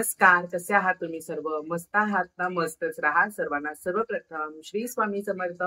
नमस्कार, कसे आहात तुम्ही सर्व? मस्त आहात ना? मस्तच राहा. सर्वांना सर्वप्रथम श्री स्वामी समर्थ.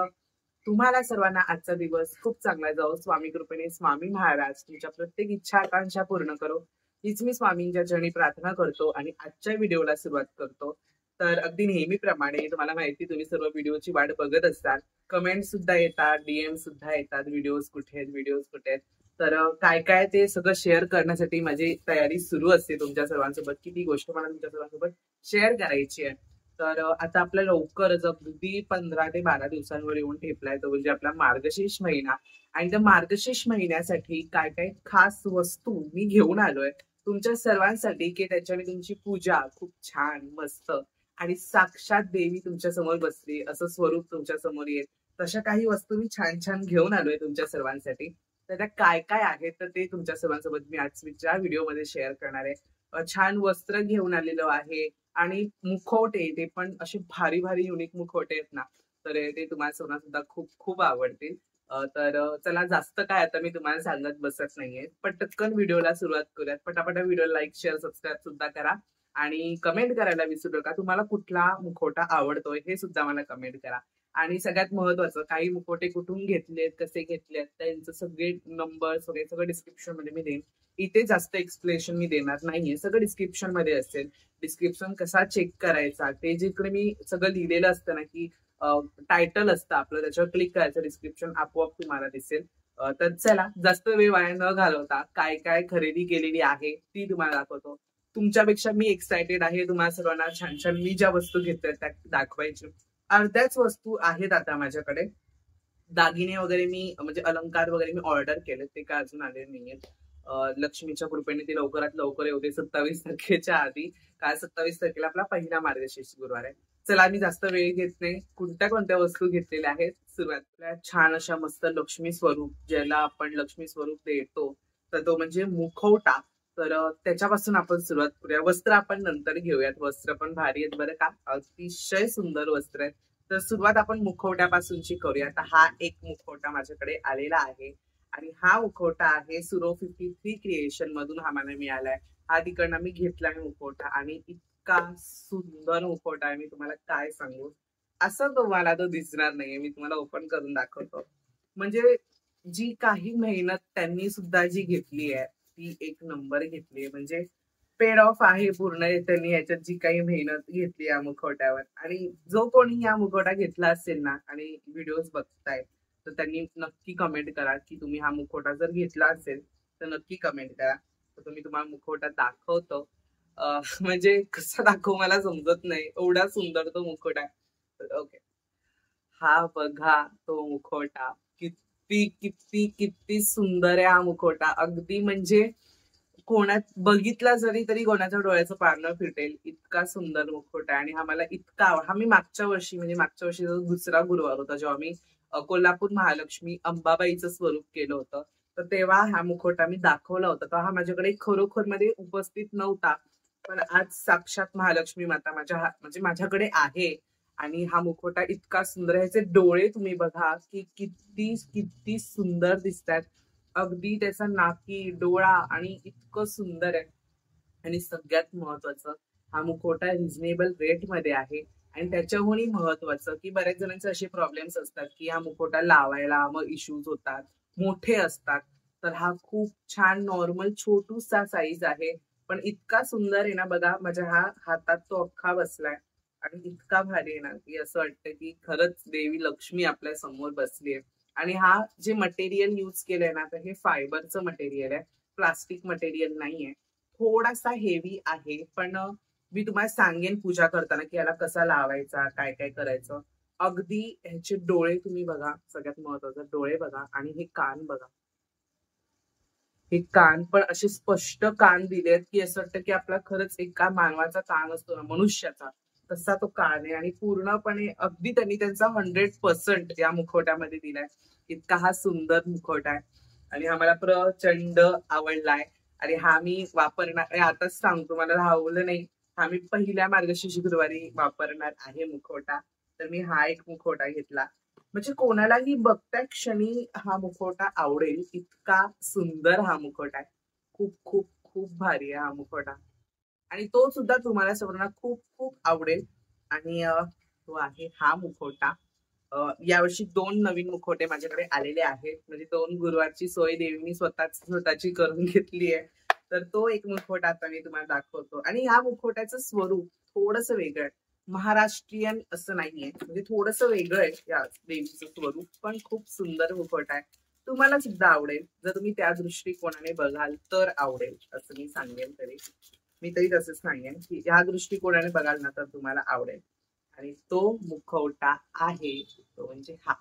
तुम्हाला सर्वांना आजचा दिवस खूप चांगला जाओ. स्वामी कृपेने स्वामी महाराज तुमच्या प्रत्येक इच्छा आकांक्षा पूर्ण करो, हीच मी स्वामींच्या चरणी प्रार्थना करतो आणि आजच्या व्हिडिओला सुरुवात करतो. तर अगदी नेहमीप्रमाणे तुम्हाला माहिती, तुम्ही सर्व व्हिडिओची वाट बघत असतात. कमेंट सुद्धा येतात, डीएम सुद्धा येतात, व्हिडिओज कुठे आहेत, व्हिडिओज कुठे आहेत. तर काय काय ते सगळं शेअर करण्यासाठी माझी तयारी सुरू असते तुमच्या सर्वांसोबत, की ती गोष्ट मला तुमच्या सर्वांसोबत शेअर करायची आहे. तर आता आपल्या लवकरच अगदी 15 ते 12 दिवसांवर येऊन ठेपलाय तो म्हणजे आपला मार्गशीर्ष महिना. आणि त्या मार्गशीर्ष महिन्यासाठी काय काय खास वस्तू मी घेऊन आलोय तुमच्या सर्वांसाठी, की त्याच्याने तुमची पूजा खूप छान मस्त आणि साक्षात देवी तुमच्या समोर बसली असं स्वरूप तुमच्या समोर येईल. तशा काही वस्तू मी छान छान घेऊन आलोय तुमच्या सर्वांसाठी. तर त्या काय काय आहेत तर ते तुमच्या सर्वांसोबत मी आजच्या व्हिडिओमध्ये शेअर करणार आहे. छान वस्त्र घेऊन आलेलो आहे आणि मुखवटे, ते पण असे भारी भारी युनिक मुखवटे आहेत ना, तर ते तुम्हाला सर्वांना सुद्धा खूप खूप आवडतील. तर चला, जास्त काय आता मी तुम्हाला सांगत बसत नाहीये, पटकन व्हिडिओला सुरुवात करूयात. पटापट व्हिडिओ लाईक शेअर सबस्क्राईब सुद्धा करा आणि कमेंट करायला विसरू नका. तुम्हाला कुठला मुखवटा आवडतोय हे सुद्धा मला कमेंट करा. आणि सगळ्यात महत्वाचं, काही मुखवटे कुठून घेतलेत, कसे घेतलेत, त्यांचं सगळे नंबर सगळं डिस्क्रिप्शन मध्ये मी देईन. इथे जास्त एक्सप्लेनेशन मी देणार नाहीये, सगळं डिस्क्रिप्शन मध्ये असेल. डिस्क्रिप्शन कसा चेक करायचा ते जिकडे मी सगळं लिहिलेलं असतं ना, की टायटल असतं आपलं, त्याच्यावर क्लिक करायचं, डिस्क्रिप्शन आपोआप तुम्हाला दिसेल. तर चला, जास्त वेळ वाया न घालवता काय काय खरेदी केलेली आहे ती तुम्हाला दाखवतो. तुमच्यापेक्षा मी एक्सायटेड आहे तुम्हाला सर्वांना छान छान मी ज्या वस्तू घेतल्या त्या दाखवायची. अर्ध्याच वस्तू आहेत आता माझ्याकडे. दागिने वगैरे मी म्हणजे अलंकार वगैरे मी ऑर्डर केले, ते काय अजून आले नाहीयेत. लक्ष्मीच्या कृपेने ते लवकरात लवकर येऊ दे 27 तारखेच्या आधी. काल 27 तारखेला आपला पहिला मार्गशीर्ष गुरुवार आहे. चला, मी जास्त वेळ घेत नाही. कोणत्या कोणत्या वस्तू घेतलेल्या आहेत सुरुवातीला, छान अशा मस्त लक्ष्मी स्वरूप, ज्याला आपण लक्ष्मी स्वरूप देतो तर तो म्हणजे मुखवटा. तर त्याच्यापासून आपण सुरुवात करूया. वस्त्र आपण नंतर घेऊयात, वस्त्र पण भारी आहेत बरं का, अतिशय सुंदर वस्त्र आहेत. तर सुरुवात आपण मुखवट्यापासूनची करूया. तर हा एक मुखवटा माझ्याकडे आलेला आहे आणि हा मुखवटा आहे सुरो 53 क्रिएशन मधून हा मला मिळालाय. हा तिकडनं मी घेतला मुखवटा आणि इतका सुंदर मुखवटा आहे, मी तुम्हाला काय सांगू. असं तुम्हाला तो दिसणार नाहीये, मी तुम्हाला ओपन करून दाखवतो. म्हणजे जी काही मेहनत त्यांनी सुद्धा जी घेतली आहे ती एक नंबर घेतली आहे. म्हणजे पेड ऑफ आहे पूर्ण त्यांनी याच्यात जी काही मेहनत घेतली या मुखवट्यावर. आणि जो कोणी या मुखवटा घेतला असेल ना आणि व्हिडिओज बघताय, तर त्यांनी नक्की कमेंट करा की तुम्ही हा मुखवटा जर घेतला असेल तर नक्की कमेंट करा. तर तुम्ही तुम्हाला मुखवटा दाखवतो. म्हणजे कसा दाखवू मला समजत नाही, एवढा सुंदर तो मुखवटा आहे. ओके, हा बघा तो मुखवटा, किती किती किती सुंदर आहे हा मुखवटा. अगदी म्हणजे कोणात बघितला जरी तरी कोणाच्या डोळ्याचं पारणं फिटेल इतका सुंदर मुखवटा आहे. आणि हा मला इतका हा मी मागच्या वर्षी म्हणजे मागच्या वर्षी दुसरा गुरुवार होता जेव्हा मी कोल्हापूर महालक्ष्मी अंबाबाईचं स्वरूप केलं होतं, तर तेव्हा हा मुखवटा मी दाखवला होता. तर हा माझ्याकडे खरोखर मध्ये उपस्थित नव्हता, पण आज साक्षात महालक्ष्मी माता म्हणजे माझ्याकडे आहे. आणि हा मुखवटा इतका सुंदर आहे. ह्याचे डोळे तुम्ही बघा की किती किती सुंदर दिसतात. अगदी त्याचा नाकी डोळा आणि इतकं सुंदर आहे. आणि सगळ्यात महत्वाचं, हा मुखवटा रिझनेबल रेट मध्ये आहे. आणि त्याच्याहूनही महत्वाचं की बऱ्याच जणांचे असे प्रॉब्लेम्स असतात की हा मुखवटा लावायला मग इश्यूज होतात, मोठे असतात. तर हा खूप छान नॉर्मल छोटूसा साईज आहे, पण इतका सुंदर आहे ना. बघा, माझ्या हा हातात तो अख्खा बसलाय आणि इतका भारी आहे ना की असं वाटतं की खरंच देवी लक्ष्मी आपल्या समोर बसली आहे. आणि हा जे मटेरियल यूज केलंय ना, तर हे फायबरचं मटेरियल आहे, प्लास्टिक मटेरियल नाहीये. थोडासा हेवी आहे, पण मी तुम्हाला सांगेन पूजा करताना की याला कसा लावायचा, काय काय करायचं. अगदी ह्याचे डोळे तुम्ही बघा, सगळ्यात महत्वाचं डोळे बघा. आणि हे कान बघा, हे कान पण असे स्पष्ट कान दिलेत की असं वाटतं की आपला खरंच एका मानवाचा कान असतो ना, मनुष्याचा, तसा तो कान आहे. आणि पूर्णपणे अगदी त्यांनी त्यांचा 100% या मुखवट्यामध्ये दिलाय. इतका हा सुंदर मुखवटा आहे आणि हा मला प्रचंड आवडलाय. आणि हा मी वापरणार, आताच सांगतो, मला राहवलं नाही, हा मी पहिल्या मार्गशीर्ष गुरुवारी वापरणार आहे मुखवटा. तर मी हा एक मुखवटा घेतला, म्हणजे कोणालाही बघत्या क्षणी हा मुखवटा आवडेल इतका सुंदर हा मुखवटा आहे. खूप खूप खूप भारी आहे हा मुखवटा. आणि तो सुद्धा तुम्हाला सर्वांना खूप खूप आवडेल. आणि तो आहे हा मुखवटा. यावर्षी 2 नवीन मुखवटे माझ्याकडे आलेले आहेत. म्हणजे 2 गुरुवारची सोय देवीनी स्वतःची करून घेतली आहे. तर तो एक मुखवटा आता मी तुम्हाला दाखवतो. आणि ह्या मुखवट्याचं स्वरूप थोडंसं वेगळं आहे. महाराष्ट्रीयन असं नाहीये, म्हणजे थोडंसं वेगळं आहे या देवीचं स्वरूप, पण खूप सुंदर मुखवटा आहे. तुम्हाला सुद्धा आवडेल जर तुम्ही त्या दृष्टिकोनाने बघाल तर आवडेल असं मी सांगेन. मी तरी तसंच सांगेन की या दृष्टिकोनाने बघाल ना तर तुम्हाला आवडेल. आणि तो मुखवटा आहे तो म्हणजे हा.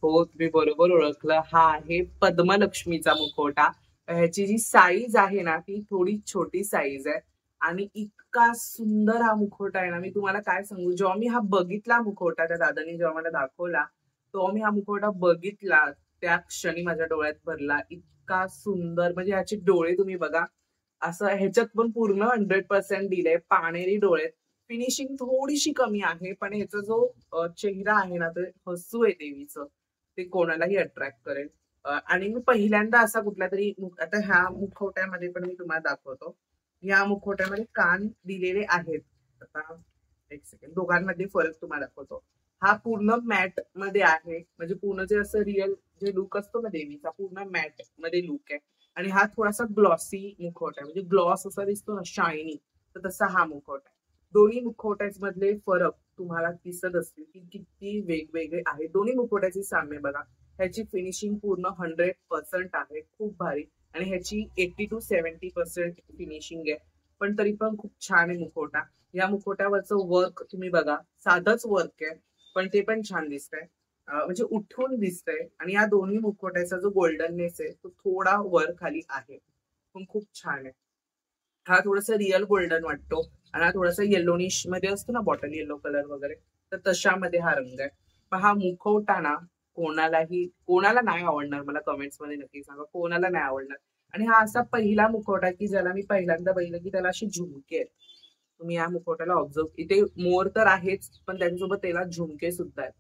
हो, तुम्ही बरोबर ओळखलं. हा आहे पद्मलक्ष्मीचा मुखवटा. ह्याची जी साईज आहे ना ती थोडी छोटी साईज आहे. आणि इतका सुंदर हा मुखवटा आहे ना, मी तुम्हाला काय सांगू. जेव्हा मी हा बघितला मुखवटा त्या दादानी जेव्हा मला दाखवला, तेव्हा मी हा मुखवटा बघितला त्या क्षणी माझ्या डोळ्यात भरला. इतका सुंदर, म्हणजे ह्याचे डोळे तुम्ही बघा. असं ह्याच्यात पण पूर्ण 100% दिलंय. पाणेरी डोळे. फिनिशिंग थोडीशी कमी आहे, पण ह्याचा जो चेहरा आहे ना, ते हसू आहे देवीचं, ते कोणालाही अट्रॅक्ट करेल. आणि मी पहिल्यांदा असा कुठला तरी आता ह्या मुखवट्यामध्ये पण मी तुम्हाला दाखवतो. ह्या मुखवट्यामध्ये कान दिलेले आहेत. आता एक सेकंड, दोघांमध्ये फरक तुम्हाला दाखवतो. हा पूर्ण मॅट मध्ये आहे, म्हणजे पूर्ण जे असं रिअल जे लुक असतो ना देवीचा, पूर्ण मॅट मध्ये लुक आहे. आणि हा थोडासा ग्लॉसी मुखवटा आहे, म्हणजे ग्लॉस असा दिसतो ना शायनी, तर तसा हा मुखवटा आहे. दोन्ही मुखवट्यामधले फरक तुम्हाला दिसत असतील की किती वेगवेगळे आहे. दोन्ही मुखवट्याचे साम्य बघा. ह्याची फिनिशिंग पूर्ण 100% आहे, खूप भारी. आणि ह्याची 80 to 70% फिनिशिंग आहे, पण तरी पण खूप छान आहे मुखवटा. या मुखवट्यावरचं वर्क तुम्ही बघा, साधंच वर्क आहे, पण ते पण छान दिसतंय. म्हणजे उठून दिसतंय. आणि या दोन्ही मुखवट्याचा जो गोल्डननेस आहे तो थोडा वर खाली आहे, पण खूप छान आहे. हा थोडासा रिअल गोल्डन वाटतो, आणि हा थोडासा येलोनिश मध्ये असतो ना, बॉटल येलो कलर वगैरे, तर तशामध्ये हा रंग आहे. पण हा मुखवटा ना कोणाला नाही आवडणार, मला कमेंट्स मध्ये नक्की सांगा कोणाला नाही आवडणार. आणि हा असा पहिला मुखवटा की ज्याला मी पहिल्यांदा बघितलं की त्याला अशी झुमके आहेत. तुम्ही या मुखवट्याला ऑब्झर्व, इथे मोर तर आहेच पण त्याच्यासोबत त्याला झुमके सुद्धा आहेत.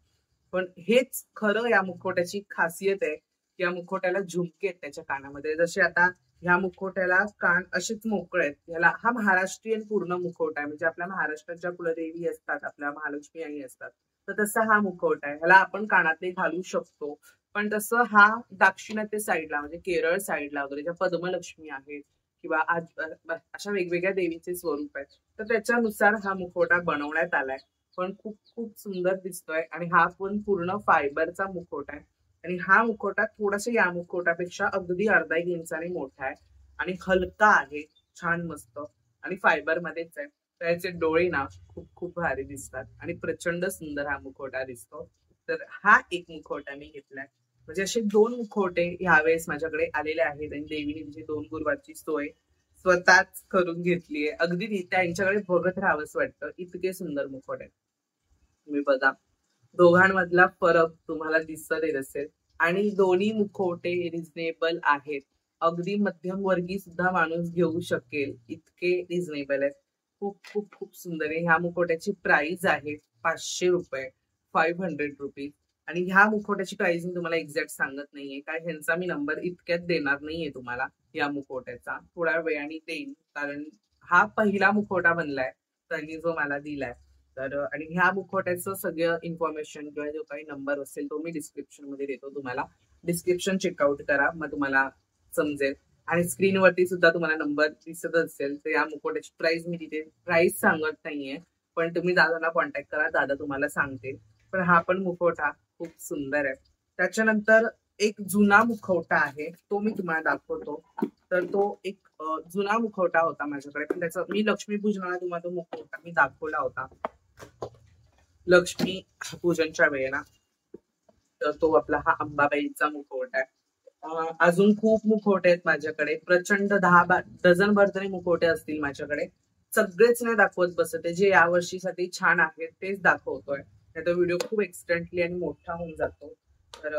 पण हेच खरं या मुखवट्याची खासियत आहे. या मुखवट्याला झुमके आहेत त्याच्या कानामध्ये. जसे आता ह्या मुखवट्याला कान असेच मोकळे आहेत. ह्याला हा महाराष्ट्रीयन पूर्ण मुखवटा आहे, म्हणजे आपल्या महाराष्ट्राच्या कुलदेवी असतात, आपल्या महालक्ष्मी आई असतात, तर तसा हा मुखवटा आहे. ह्याला आपण कानातले घालू शकतो. पण तसं हा दाक्षिणात्य साईडला, म्हणजे केरळ साईडला वगैरे ज्या पद्मलक्ष्मी आहेत किंवा अशा वेगवेगळ्या देवीचे स्वरूप आहेत, तर त्याच्यानुसार हा मुखवटा बनवण्यात आलाय. पण खूप खूप सुंदर दिसतोय. आणि हा पण पूर्ण फायबरचा मुखवटा आहे. आणि हा मुखवटा थोडासा या मुखवटापेक्षा अगदी अर्धा 1 इंचाने मोठा आहे. आणि हलका आहे, छान मस्त. आणि फायबर मध्येच आहे. त्याचे डोळे ना खूप खूप भारी दिसतात. आणि प्रचंड सुंदर हा मुखवटा दिसतो. तर हा एक मुखवटा मी घेतलाय. म्हणजे असे 2 मुखवटे ह्यावेळेस माझ्याकडे आलेले आहेत. आणि देवीने म्हणजे 2 गुरुवारची सोय स्वतःच करून घेतलीये. अगदी त्यांच्याकडे बघत राहावंच वाटतं, इतके सुंदर मुखवटे आहेत. तुम्ही बघा, दोघांमधला फरक तुम्हाला दिसत येत असेल. आणि दोन्ही मुखवटे रिझनेबल आहेत. अगदी मध्यमवर्गीय सुद्धा माणूस घेऊ शकेल इतके रिझनेबल आहेत. खूप खूप खूप सुंदर आहे. ह्या मुखवट्याची प्राइस आहे 500 रुपये, 500 रुपीज. आणि ह्या मुखवट्याची प्राइस मी तुम्हाला एक्झॅक्ट सांगत नाहीये, काय ह्यांचा मी नंबर इतक्यात देणार नाहीये तुम्हाला. या मुखवट्याचा थोड्या वेळाने देईन, कारण हा पहिला मुखवटा बनलाय त्यांनी जो मला दिलाय. तर आणि ह्या मुखवट्याचं सगळं इन्फॉर्मेशन किंवा जो काही नंबर असेल तो मी डिस्क्रिप्शन मध्ये देतो तुम्हाला. डिस्क्रिप्शन चेकआउट करा, मग तुम्हाला समजेल. आणि स्क्रीनवरती सुद्धा तुम्हाला नंबर दिसत असेल. तर या मुखवट्याची प्राइस मी तिथे प्राइस सांगत नाहीये, पण तुम्ही दादाला कॉन्टॅक्ट करा, दादा तुम्हाला सांगतील. पण हा पण मुखवटा खूप सुंदर आहे. त्याच्यानंतर एक जुना मुखवटा आहे, तो मी तुम्हाला दाखवतो. तर तो एक जुना मुखवटा होता माझ्याकडे, पण त्याचा मी लक्ष्मीपूजनाला तुम्हाला तो मुखवटा मी दाखवला होता लक्ष्मी पूजनच्या वेळेला. तर तो आपला हा अंबाबाईचा मुखवटा आहे. अजून खूप मुखवटे आहेत माझ्याकडे, प्रचंड 10 डझन भर तरी मुखवटे असतील माझ्याकडे. सगळेच नाही दाखवत बसते, जे या वर्षीसाठी छान आहेत तेच दाखवतोय. तो व्हिडिओ खूप एक्सटेंटली आणि मोठा होऊन जातो. तर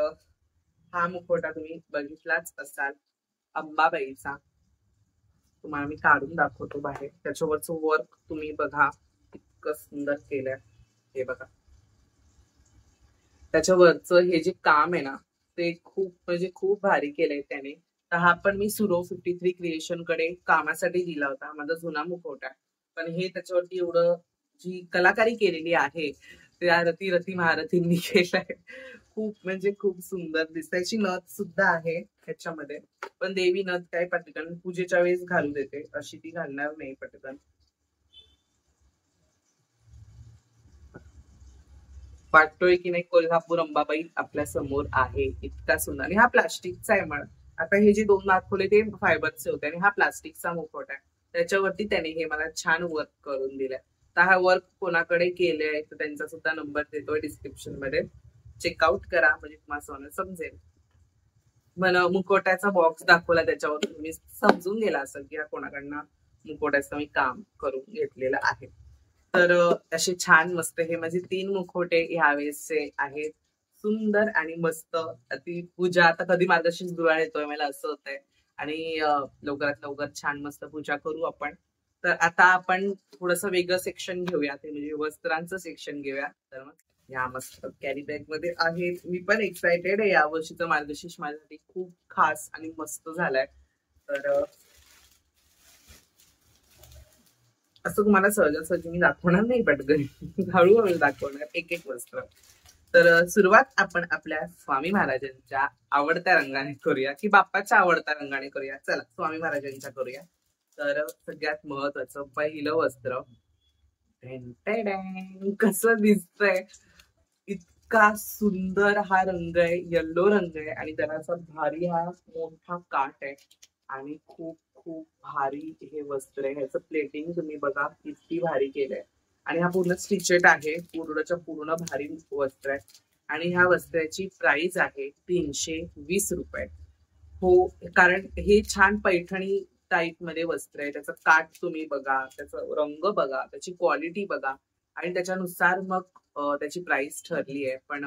हा मुखवटा तुम्ही बघितलाच असाल अंबाबाईचा. तुम्हाला मी काढून दाखवतो बाहेर. त्याच्यावरचं वर्क तुम्ही बघा, इतकं सुंदर केलंय. हे बघा, त्याच्यावरचं हे जे काम आहे ना, ते खूप म्हणजे खूप भारी केलंय त्याने. तर हा पण मी सुरो 53 क्रिएशन कडे कामासाठी दिला होता, माझा जुना मुखवटा. पण हे त्याच्यावरती एवढं जी कलाकारी केलेली आहे त्या रती रती महारथींनी केलंय. खूप म्हणजे खूप सुंदर दिसते. त्याची नथ सुद्धा आहे ह्याच्यामध्ये, पण देवी नथ काय पटकन पूजेच्या वेळेस घालू देते, अशी ती घालणार नाही पटकन. वाटतोय की नाही कोल्हापूर अंबाबाई आपल्या समोर आहे, इतका सुंदर. आणि हा प्लास्टिकचा आहे म्हण. आता हे जे 2 दाखवले ते फायबरचे होते आणि हा प्लास्टिकचा मुखवटा आहे. त्याच्यावरती त्याने हे मला छान वर्क करून दिलंय. तर हा वर्क कोणाकडे केले तर त्यांचा सुद्धा नंबर देतोय डिस्क्रिप्शन मध्ये, चेकआउट करा म्हणजे तुम्हाला समजेल. मला मुखवट्याचा बॉक्स दाखवला त्याच्यावर तुम्ही समजून गेला असेल की हा कोणाकडनं मुखवट्याचं मी काम करून घेतलेलं आहे. तर असे छान मस्त हे माझे 3 मुखवटे ह्यावेळेसचे आहेत. सुंदर आणि मस्त. ती पूजा आता कधी मार्गशीर्ष गुरुवार येतोय मला असं होतंय. आणि लवकरात लवकर छान मस्त पूजा करू आपण. तर आता आपण थोडंसं वेगळं सेक्शन घेऊया, ते म्हणजे वस्त्रांचं सेक्शन घेऊया. तर मग या मस्त कॅरी बॅग मध्ये आहे. मी पण एक्सायटेड आहे, यावर्षीचा मार्गशीर्ष माझ्यासाठी खूप खास आणि मस्त झालाय. तर असं तुम्हाला सहजासहजी मी दाखवणार नाही पटकन, हळूहळू दाखवणार एक एक वस्त्र. तर सुरुवात आपण आपल्या स्वामी महाराजांच्या आवडत्या रंगाने करूया की बाप्पाच्या आवडत्या रंगाने करूया. चला स्वामी महाराजांच्या करूया. तर सगळ्यात महत्वाचं पहिलं वस्त्र. कसं दिसतंय, इतका सुंदर हा रंग आहे, येल्लो रंग आहे आणि त्याचा भारी हा मोठा काठ आहे आणि खूप खूप भारी हे वस्त्र आहे. ह्याचं प्लेटिंग तुम्ही बघा किती भारी केलंय आणि हा पूर्ण स्टिचेड आहे, पूर्णच्या पूर्ण भारी वस्त्र आहे. आणि ह्या वस्त्राची प्राइस आहे 320 रुपये. हो, कारण हे छान पैठणी टाईप मध्ये वस्त्र आहे. त्याचं काठ तुम्ही बघा, त्याचा रंग बघा, त्याची क्वालिटी बघा आणि त्याच्यानुसार मग त्याची प्राइस ठरली आहे. पण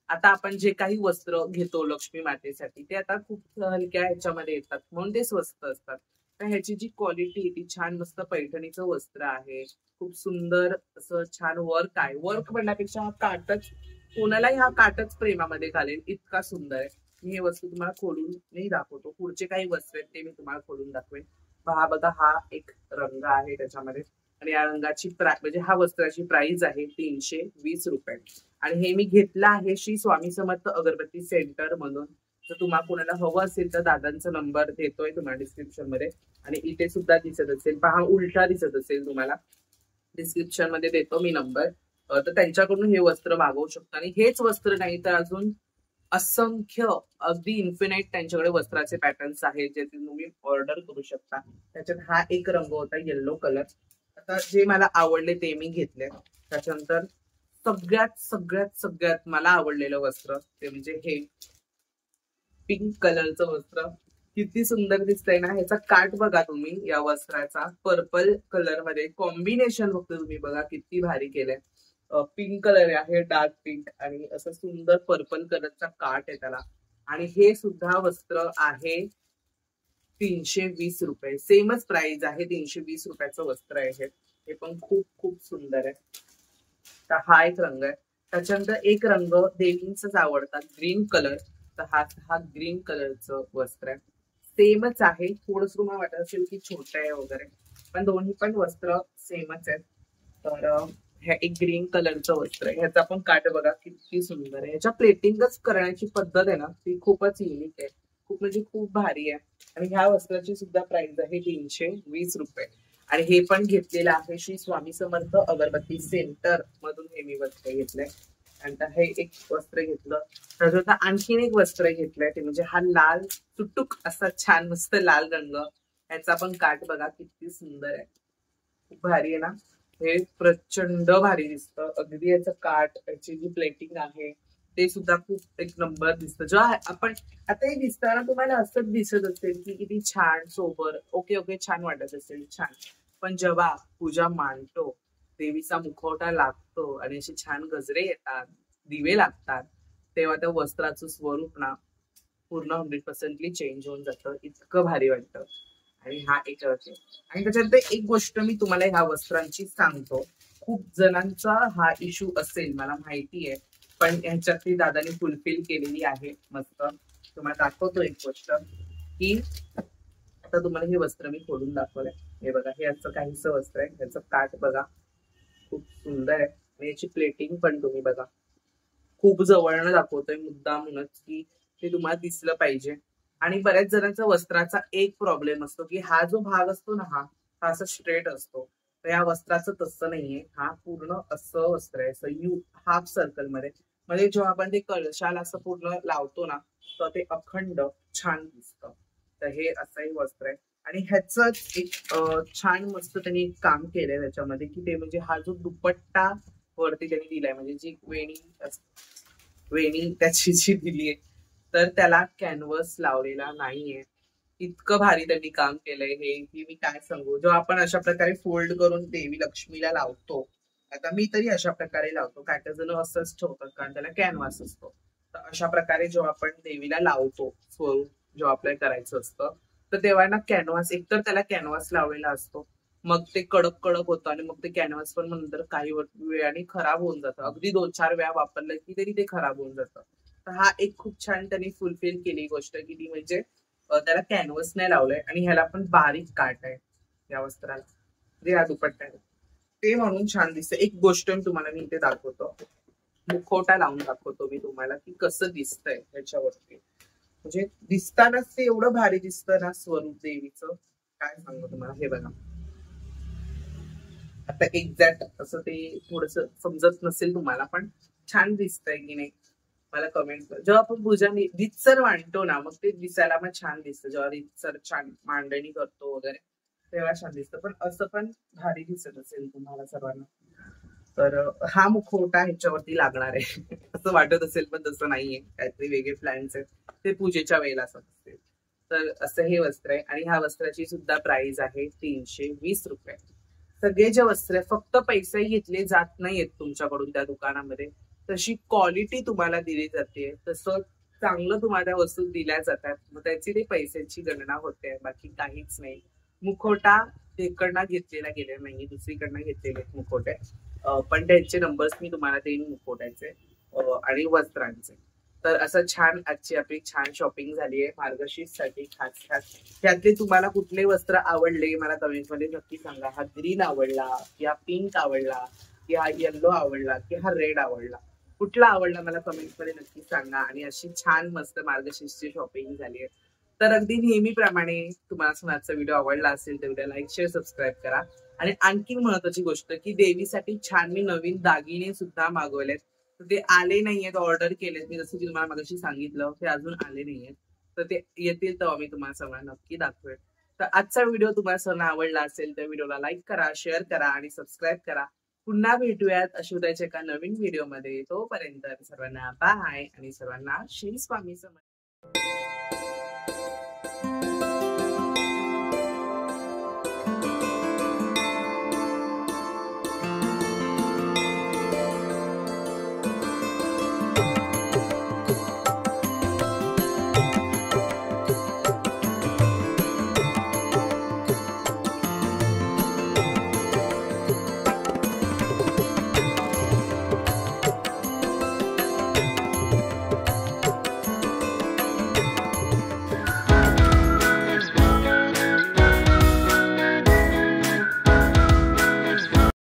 आता आपण जे काही वस्त्र घेतो लक्ष्मी मातेसाठी ते आता खूप हलक्या ह्याच्यामध्ये येतात म्हणून ते स्वस्त असतात. तर ह्याची जी क्वालिटी ती छान मस्त पैठणीचं वस्त्र आहे. खूप सुंदर असं छान वर्क आहे. वर्क म्हणण्यापेक्षा हा काठच, कोणालाही हा काठच प्रेमामध्ये घालेल इतका सुंदर आहे. मी हे वस्तू तुम्हाला खोलून नाही दाखवतो, पुढचे काही वस्त्र आहेत ते मी तुम्हाला खोलून दाखवेन. पहा बघा, हा एक रंग आहे त्याच्यामध्ये आणि या रंगाची म्हणजे हा वस्त्राची प्राइस आहे 320 रुपये. आणि हे मी घेतलं आहे श्री स्वामी समर्थ अगरबत्ती सेंटर म्हणून. जर तुम्हाला कोणाला हवं असेल तर दादांचा नंबर देतोय तुम्हाला डिस्क्रिप्शन मध्ये आणि इथे सुद्धा दिसत असेल, पहा उलटा दिसत असेल तुम्हाला, डिस्क्रिप्शन मध्ये देतो मी नंबर. तर त्यांच्याकडून हे वस्त्र मागवू शकता. आणि हेच वस्त्र नाही तर अजून असंख्य अगदी इन्फिनाइट त्यांच्याकडे वस्त्राचे पॅटर्न्स आहेत जे तुम्ही ऑर्डर करू शकता. त्याच्यात हा एक रंग होता येल्लो कलर. आता जे मला आवडले ते मी घेतले. त्याच्यानंतर सगळ्यात सगळ्यात सगळ्यात मला आवडलेलं वस्त्र ते म्हणजे हे पिंक कलरचं वस्त्र. किती सुंदर दिसतंय ना. ह्याचा काठ बघा तुम्ही, या वस्त्राचा पर्पल कलर मध्ये कॉम्बिनेशन फक्त तुम्ही बघा किती भारी केलंय. पिंक कलर आहे, डार्क पिंक, आणि असं सुंदर पर्पल कलरचा काठ आहे त्याला. आणि हे सुद्धा वस्त्र आहे 320 रुपये. सेमच प्राइस आहे, 320 रुपयाचं वस्त्र आहे. हे पण खूप खूप सुंदर आहे. तर हा एक रंग आहे. त्याच्यानंतर एक रंग देवींचाच आवडतात, ग्रीन कलर. तर हा ग्रीन कलरचं वस्त्र आहे. सेमच आहे, थोडंसं तुम्हाला वाटत असेल की छोटं आहे वगैरे, पण दोन्ही पण वस्त्र सेमच आहेत. तर हे एक ग्रीन कलरचं वस्त्र आहे. ह्याचा पण काठ बघा किती सुंदर आहे. ह्याच्या प्लेटिंगच करण्याची पद्धत आहे ना ती खूपच युनिक आहे, खूप म्हणजे खूप भारी आहे. आणि ह्या वस्त्राची सुद्धा प्राइस आहे 320 रुपये. आणि हे पण घेतलेलं आहे श्री स्वामी समर्थ अगरबत्ती सेंटर मधून हे मी वस्त्र घेतलंय. आणि हे एक वस्त्र घेतलं. त्याच्यात आणखीन एक वस्त्र घेतलंय ते म्हणजे हा लाल तुटुक असा छान मस्त लाल रंग. ह्याचा पण काठ बघा किती सुंदर आहे, खूप भारी आहे ना. हे प्रचंड भारी दिसतं अगदी. याचं काठ, याची जी प्लेटिंग आहे ते सुद्धा खूप एक नंबर दिसतं. जेव्हा आपण आता हे दिसताना तुम्हाला असंच दिसत असेल की किती छान सोबर, ओके ओके छान वाटत असेल, छान. पण जेव्हा पूजा मांडतो, देवीचा मुखवटा लागतो आणि असे छान गजरे येतात, दिवे लागतात, तेव्हा त्या वस्त्राचं स्वरूप ना पूर्ण 100% चेंज होऊन जातं. इतकं भारी वाटतं. आणि हा एक आहे. आणि त्याच्यानंतर एक गोष्ट मी तुम्हाला ह्या वस्त्रांची सांगतो. खूप जणांचा हा इश्यू असेल मला माहिती आहे, पण ह्याच्यातली दादानी फुलफिल केलेली आहे मस्त. तुम्हाला दाखवतो एक गोष्ट. की आता तुम्हाला हे वस्त्र मी खोलून दाखवलंय. हे बघा, हे असं काहीच वस्त्र आहे. त्याचं काठ बघा, खूप सुंदर आहे. आणि याची प्लेटिंग पण तुम्ही बघा, खूप जवळनं दाखवतोय मुद्दामूनच की ते तुम्हाला दिसलं पाहिजे. आणि बऱ्याच जणांचा वस्त्राचा एक प्रॉब्लेम असतो की हा जो भाग असतो ना, हा असा स्ट्रेट असतो. तर या वस्त्राचं तसं नाहीये. हा पूर्ण असं वस्त्र आहे, असं यू हाफ सर्कल मध्ये. म्हणजे जेव्हा आपण ते कळशाला असं पूर्ण लावतो ना, तर ते अखंड छान दिसतं. तर हे असंही वस्त्र आहे. आणि ह्याचं एक छान मस्त त्यांनी काम केलंय त्याच्यामध्ये, की ते म्हणजे हा जो दुपट्टा वरती त्यांनी दिलाय, म्हणजे जी वेणी त्याची जी दिली आहे, तर त्याला कॅनव्हस लावलेला नाहीये. इतकं भारी त्यांनी काम केलंय हे, की मी काय सांगू. जेव्हा आपण अशा प्रकारे फोल्ड करून देवी लक्ष्मीला लावतो, आता मी तरी अशा प्रकारे लावतो, काय काय जण असंच ठेवतात कारण त्याला कॅनव्हास असतो. तर अशा प्रकारे जेव्हा आपण देवीला लावतो स्वरूप, जेव्हा आपल्याला करायचं असतं, तर तेव्हा ना कॅनव्हास, एकतर त्याला कॅनव्हास लावलेला असतो, मग ते कडक कडक होतं आणि मग ते कॅनव्हास पण नंतर काही वेळाने खराब होऊन जातं. अगदी 2-4 वेळा वापरलं की तरी ते खराब होऊन जातं. तर हा एक खूप छान त्यांनी फुलफिल केली गोष्ट, की ती म्हणजे त्याला कॅनव्हास नाही लावलंय आणि ह्याला पण बारीक काट आहे या वस्त्राला, जे या दुपट्ट्याला, ते म्हणून छान दिसतं. एक गोष्ट तुम्हाला मी इथे दाखवतो, मुखवटा लावून दाखवतो मी तुम्हाला की कसं दिसतंय ह्याच्यावरती. म्हणजे दिसतानाच ते एवढं भारी दिसतं ना स्वरूप देवीचं, काय सांगू तुम्हाला. हे बघा, आता एक्झॅक्ट असं ते थोडस समजत नसेल तुम्हाला, पण छान दिसतंय की नाही मला कमेंट कर. जेव्हा आपण पूजा रितसर मांडतो ना, मग ते दिसायला पण छान दिसतं. जेव्हा रितसर छान मांडणी करतो वगैरे, तेव्हा छान दिसतं. पण असं पण भारी दिसत असेल तुम्हाला सर्वांना. तर हा मुखवटा ह्याच्यावरती लागणार आहे. असं वाटत असेल पण तसं नाहीये, काहीतरी वेगळे प्लॅन्स आहेत, ते पूजेच्या वेळेला असत असतील. तर असं हे वस्त्र आहे आणि ह्या वस्त्राची सुद्धा प्राइस आहे 320 रुपये. सगळे जे वस्त्र फक्त पैसे घेतले जात नाहीयेत तुमच्याकडून त्या दुकानामध्ये, तशी क्वालिटी तुम्हाला दिली जाते, तसं चांगलं तुम्हाला त्या वस्तू दिल्या जातात, मग त्याची ते पैशांची गणना होते, बाकी काहीच नाही. मुखवटा तिकडनं घेतलेला गेलेला नाही, दुसरीकडनं घेतलेले मुखवटे. पण त्यांचे नंबर्स मी तुम्हाला देईन मुखवट्याचे आणि वस्त्रांचे. तर असं छान आजची आपली छान शॉपिंग झाली आहे मार्गशीर्षसाठी खास खास. त्यातले तुम्हाला कुठले वस्त्र आवडले मला कमेंट मध्ये नक्की सांगा. हा ग्रीन आवडला की हा पिंक आवडला की हा येल्लो आवडला की हा रेड आवडला, कुठला आवडला मला कमेंट मध्ये नक्की सांगा. आणि अशी छान मस्त मार्गशीर्षची शॉपिंग झाली आहे. तर अगदी नेहमीप्रमाणे तुम्हाला आजचा व्हिडिओ आवडला असेल तर व्हिडिओ लाईक शेअर सबस्क्राईब करा. आणि आणखी महत्वाची गोष्ट की देवीसाठी छान मी नवीन दागिने सुद्धा मागवलेत. तर ते आले नाहीयेत, ऑर्डर केलेत मी, जसं की तुम्हाला मगाशी सांगितलं, ते अजून आले नाहीयेत. तर ते येतील तेव्हा मी तुम्हाला सगळ्यांना नक्की दाखवेन. तर आजचा व्हिडिओ तुम्हाला सर्वांना आवडला असेल तर व्हिडिओला लाईक करा, शेअर करा आणि सबस्क्राईब करा. पुन्हा भेटूयात अशा उद्याच्या एका नवीन व्हिडिओमध्ये. तोपर्यंत सर्वांना बाय आणि सर्वांना श्री स्वामी समर्थ.